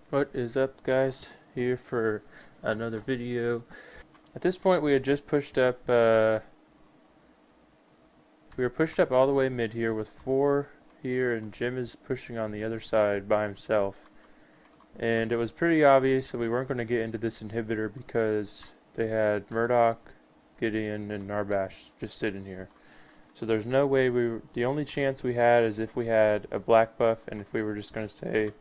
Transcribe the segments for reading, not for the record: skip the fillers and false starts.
What is up, guys? Here for another video. At this point we had just pushed up we were pushed up all the way mid here with 4 here, and Jim is pushing on the other side by himself. And it was pretty obvious that we weren't going to get into this inhibitor because they had Murdoch, Gideon, and Narbash just sitting here. So there's no way the only chance we had is if we had a black buff, and if we were just going to say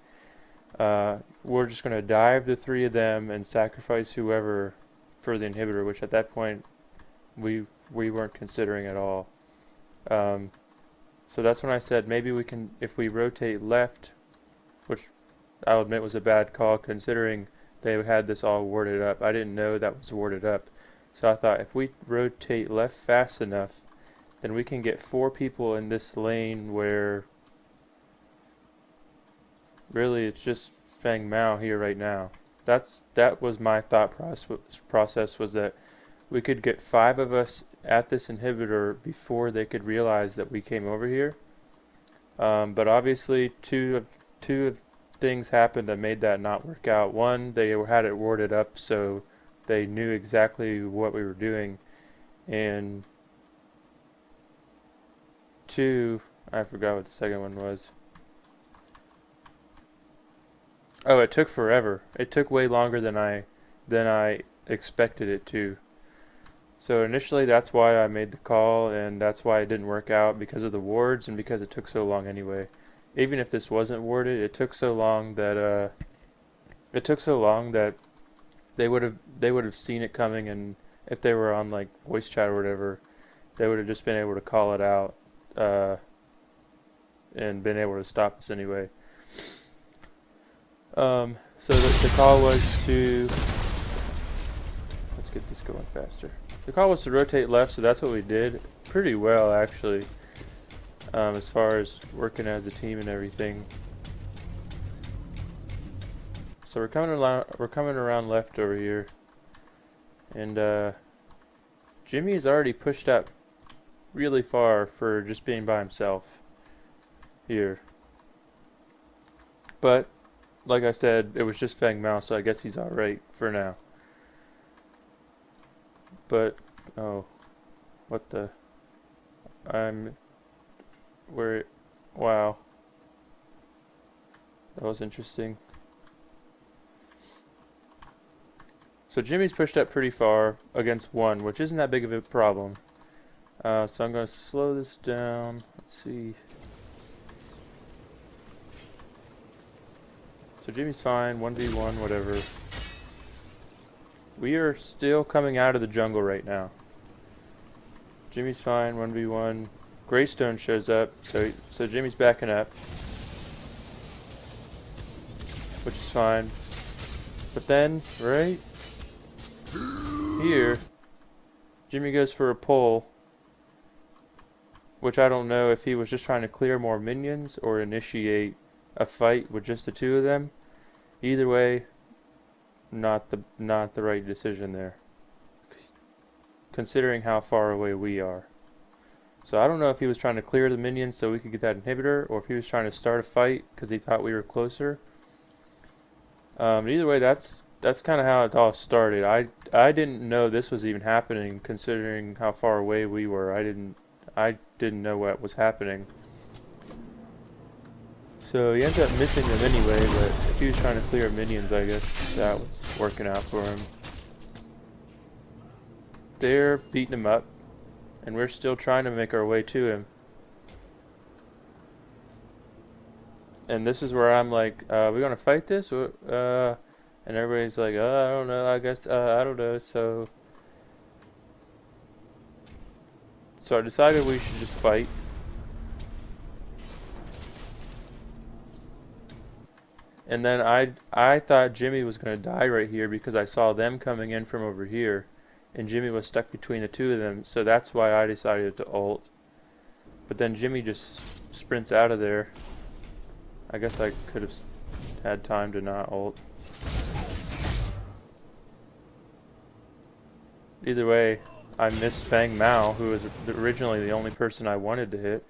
we're just going to dive the 3 of them and sacrifice whoever for the inhibitor, which at that point we weren't considering at all. So that's when I said maybe we can, if we rotate left, which I'll admit was a bad call considering they had this all warded up. I didn't know that was warded up. So I thought if we rotate left fast enough, then we can get 4 people in this lane where really it's just Feng Mao here right now. That was my thought process, was that we could get 5 of us at this inhibitor before they could realize that we came over here. But obviously two things happened that made that not work out. One, they had it warded up, so they knew exactly what we were doing, and 2, I forgot what the second one was. Oh, it took forever. It took way longer than I expected it to. So initially that's why I made the call, and that's why it didn't work out, because of the wards and because it took so long anyway. Even if this wasn't warded, it took so long that they would have seen it coming, and if they were on like voice chat or whatever, they would have just been able to call it out and been able to stop us anyway. So the call was to, let's get this going faster. The call was to rotate left, so that's what we did pretty well actually, as far as working as a team and everything. So we're coming around left over here, and Jimmy's already pushed up really far for just being by himself here. But like I said, it was just Feng Mao, so I guess he's alright for now. But, oh, what the, wow, that was interesting. So Jimmy's pushed up pretty far against 1, which isn't that big of a problem. So I'm going to slow this down, let's see. So Jimmy's fine, 1v1, whatever. We are still coming out of the jungle right now. Jimmy's fine, 1v1. Greystone shows up, so Jimmy's backing up, which is fine. But then, right here, Jimmy goes for a pull, which I don't know if he was just trying to clear more minions or initiate a fight with just the 2 of them. Either way, not the right decision there, considering how far away we are. So I don't know if he was trying to clear the minions so we could get that inhibitor, or if he was trying to start a fight because he thought we were closer. Either way, that's kind of how it all started. I didn't know this was even happening, considering how far away we were. I didn't know what was happening. So he ends up missing them anyway, but if he was trying to clear minions, I guess that was working out for him. They're beating him up, and we're still trying to make our way to him. And this is where I'm like, we gonna fight this? And everybody's like, I don't know, I guess, I don't know, so I decided we should just fight. And then I thought Jimmy was going to die right here because I saw them coming in from over here, and Jimmy was stuck between the 2 of them, so that's why I decided to ult. But then Jimmy just sprints out of there. I guess I could have had time to not ult. Either way, I missed Feng Mao, who was originally the only person I wanted to hit.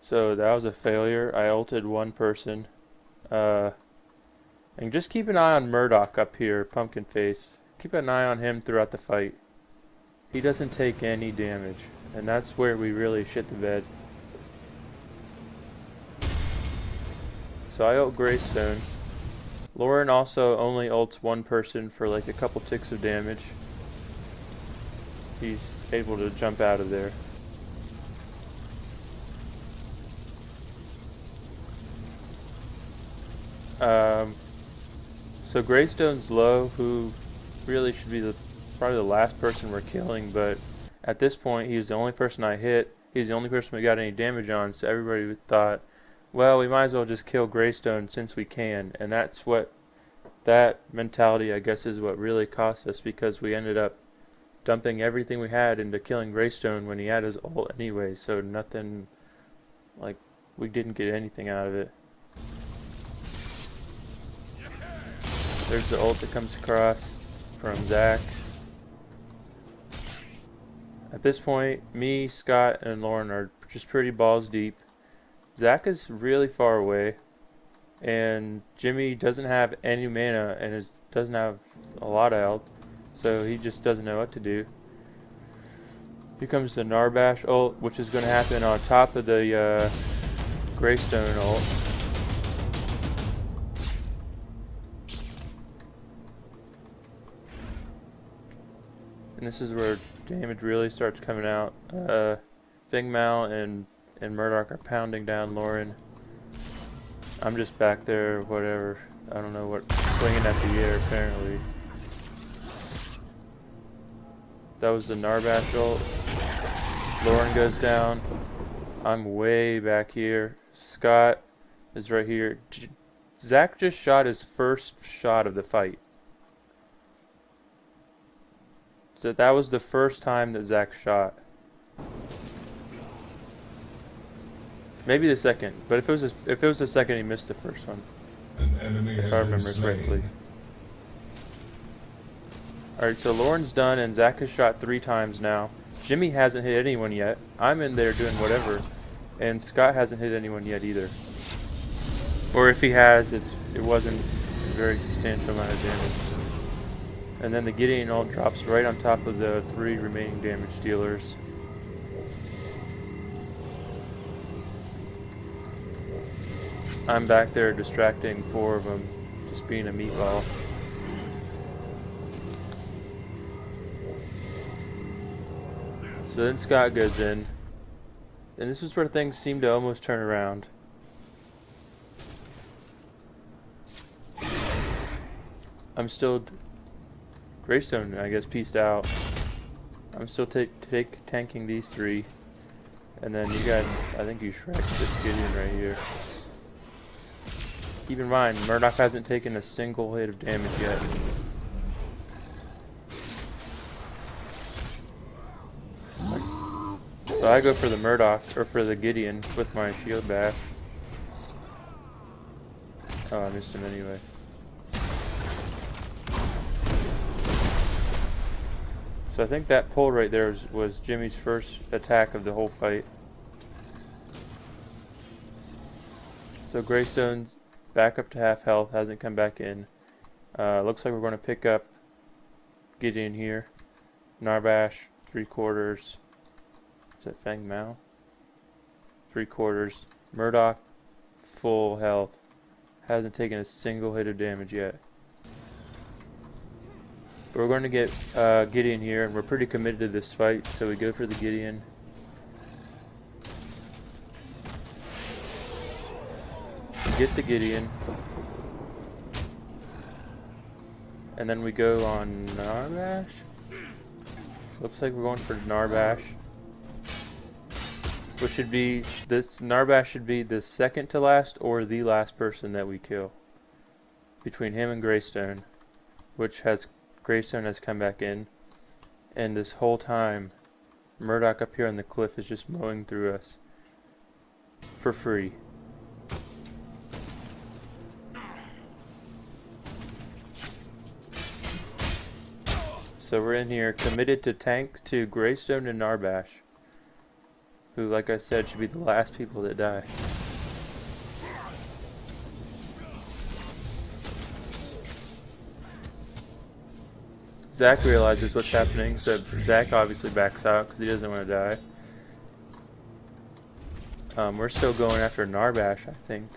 So that was a failure. I ulted 1 person. And just keep an eye on Murdoch up here, Pumpkin Face. Keep an eye on him throughout the fight. He doesn't take any damage, and that's where we really shit the bed. So I ult Greystone. Lauren also only ults one person for like a couple ticks of damage. He's able to jump out of there. So Greystone's low, who really should be probably the last person we're killing, but at this point he's the only person I hit. He's the only person we got any damage on, so everybody thought, well, we might as well just kill Greystone since we can, and that mentality, I guess, is what really cost us, because we ended up dumping everything we had into killing Greystone when he had his ult anyway, so nothing, like, we didn't get anything out of it. There's the ult that comes across from Zach. At this point, me, Scott, and Lauren are just pretty balls deep. Zach is really far away, and Jimmy doesn't have any mana and doesn't have a lot of health, so he just doesn't know what to do. Here comes the Narbash ult, which is going to happen on top of the Greystone ult. And this is where damage really starts coming out. Feng Mao and Murdoch are pounding down Lauren. I'm just back there, whatever. I don't know what, swinging at the air apparently. That was the Narbash ult. Lauren goes down. I'm way back here. Scott is right here. Zach just shot his first shot of the fight. So that was the first time that Zach shot. Maybe the second, but if it was the second, he missed the first one. An enemy If has I been remember slain. correctly. Alright, so Lauren's done and Zach has shot 3 times now. Jimmy hasn't hit anyone yet. I'm in there doing whatever. And Scott hasn't hit anyone yet either. Or if he has, it wasn't a very substantial amount of damage. And then the Gideon ult drops right on top of the 3 remaining damage dealers. I'm back there distracting 4 of them, just being a meatball. So then Scott goes in, and this is where things seem to almost turn around. I'm still... Greystone, I guess, pieced out. I'm still tanking these 3. And then you guys, I think you shreked this Gideon right here. Keep in mind, Murdoch hasn't taken a single hit of damage yet. So I go for the Murdoch, or for the Gideon, with my shield bash. Oh, I missed him anyway. So I think that pull right there was Jimmy's first attack of the whole fight. So Greystone's back up to half health, hasn't come back in. Looks like we're going to pick up Gideon here. Narbash, 3/4. Is that Feng Mao? 3/4. Murdoch, full health. Hasn't taken a single hit of damage yet. But we're going to get Gideon here, and we're pretty committed to this fight, so we go for the Gideon. Get the Gideon. And then we go on Narbash. Looks like we're going for Narbash. Which should be, this Narbash should be the second to last or the last person that we kill. Between him and Greystone. Which has, Greystone has come back in. And this whole time, Murdoch up here on the cliff is just mowing through us. For free. So we're in here committed to tank to Greystone and Narbash, who, like I said, should be the last people that die. Zach realizes what's happening, so Zach obviously backs out because he doesn't want to die. We're still going after Narbash, I think.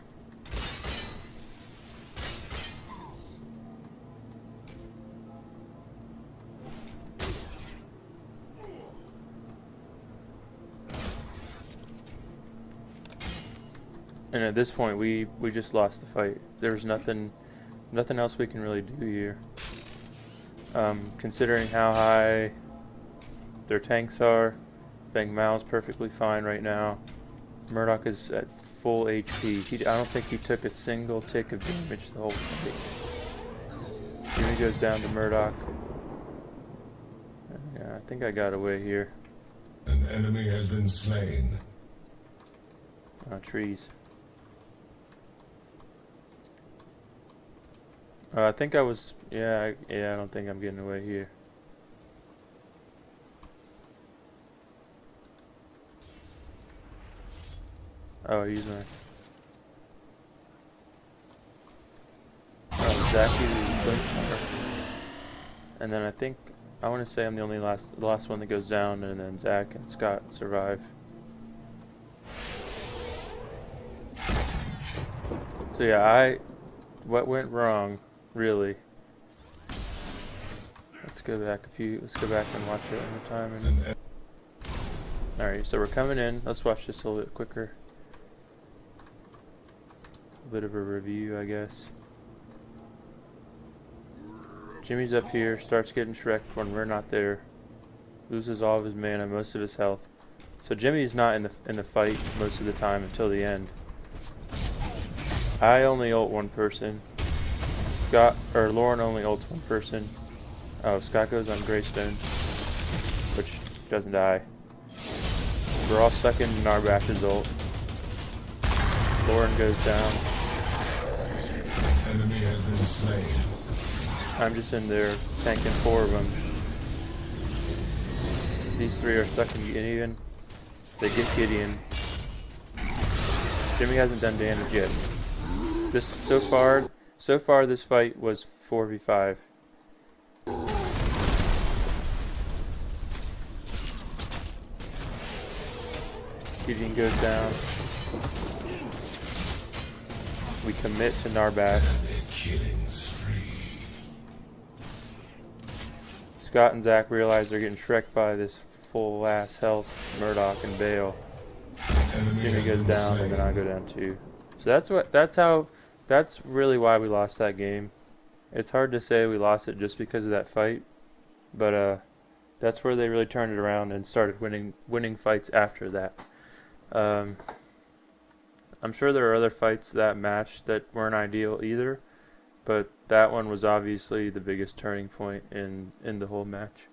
And at this point, we just lost the fight. There was nothing else we can really do here. Considering how high their tanks are, Feng Mao's perfectly fine right now. Murdoch is at full HP. I don't think he took a single tick of damage the whole fight. Jimmy goes down to Murdoch. Yeah, I think I got away here. An enemy has been slain. Trees. I think I was, yeah, I don't think I'm getting away here. Oh, he's my... Oh, Zach. And then I think, I want to say I'm the last one that goes down, and then Zach and Scott survive. So yeah, what went wrong? Really. Let's go back and watch it one more time. Alright, so we're coming in. Let's watch this a little bit quicker. A bit of a review, I guess. Jimmy's up here, starts getting Shrek when we're not there. Loses all of his mana, most of his health. So Jimmy's not in the fight most of the time until the end. I only ult one person. Lauren only ults one person. Oh, Scott goes on Greystone, which doesn't die. We're all stuck in Narbash's ult. Lauren goes down. Enemy has been slain. I'm just in there tanking 4 of them. These 3 are stuck in Gideon. They get Gideon. Jimmy hasn't done damage yet. Just so far this fight was 4v5. Gideon goes down. We commit to Narbash. Scott and Zach realize they're getting Shrek by this full ass health Murdoch and Bale. Jimmy goes down, and then I go down too. So that's really why we lost that game. It's hard to say we lost it just because of that fight, but that's where they really turned it around and started winning fights after that. I'm sure there are other fights that match that weren't ideal either, but that one was obviously the biggest turning point in the whole match.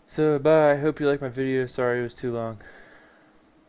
So bye, I hope you liked my video. Sorry it was too long.